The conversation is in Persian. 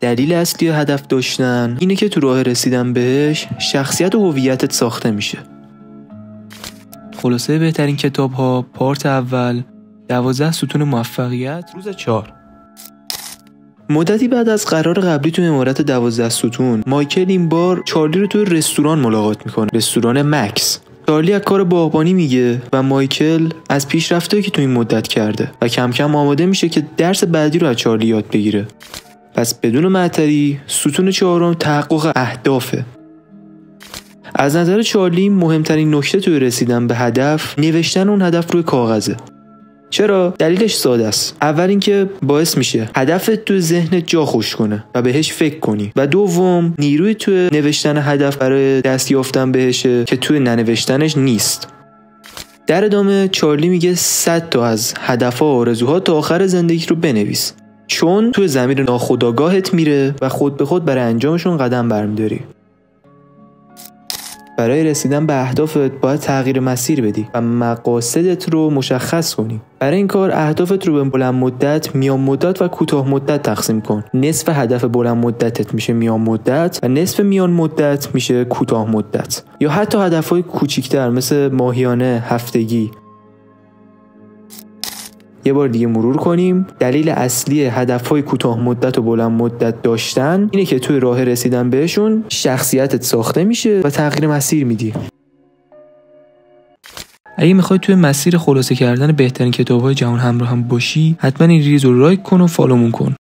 دلیل اصلی هدف داشتن اینه که تو راه رسیدن بهش شخصیت و هویتت ساخته میشه. خلاصه بهترین کتاب ها پارت اول 12 ستون موفقیت روز 4. مدتی بعد از قرار قبلی تو امارت 12 ستون مایکل این بار چارلی رو تو رستوران ملاقات میکنه، رستوران مکس. چارلی از کار باغبانی میگه و مایکل از پیشرفتایی که تو این مدت کرده و کم کم آماده میشه که درس بعدی رو از چارلی یاد بگیره. پس بدون معطلی ستون 4 تحقق اهدافه. از نظر چارلی مهمترین نکته توی رسیدن به هدف نوشتن اون هدف روی کاغذه. چرا؟ دلیلش ساده است. اول اینکه باعث میشه هدفت تو ذهنت جا خوش کنه و بهش فکر کنی و دوم نیروی تو نوشتن هدف برای دست یافتن بهشه که توی ننوشتنش نیست. در ادامه چارلی میگه 100 تا از هدف‌ها و آرزوها تا آخر زندگی رو بنویس، چون توی ضمیر ناخودآگاهت میره و خود به خود برای انجامشون قدم برمی‌داری. برای رسیدن به اهدافت باید تغییر مسیر بدی و مقاصدت رو مشخص کنی. برای این کار اهدافت رو به بلند مدت، میان مدت و کوتاه مدت تقسیم کن. نصف هدف بلند مدتت میشه میان مدت و نصف میان مدت میشه کوتاه مدت، یا حتی هدفهای کوچیک‌تر مثل ماهیانه، هفتگی. یه بار دیگه مرور کنیم. دلیل اصلی هدفهای کوتاه مدت و بلند مدت داشتن اینه که توی راه رسیدن بهشون شخصیتت ساخته میشه و تغییر مسیر میدی. اگه میخوای توی مسیر خلاصه کردن بهترین کتاب‌های جهان همراه هم باشی، حتما این ریز رو لایک کن و فالومون کن.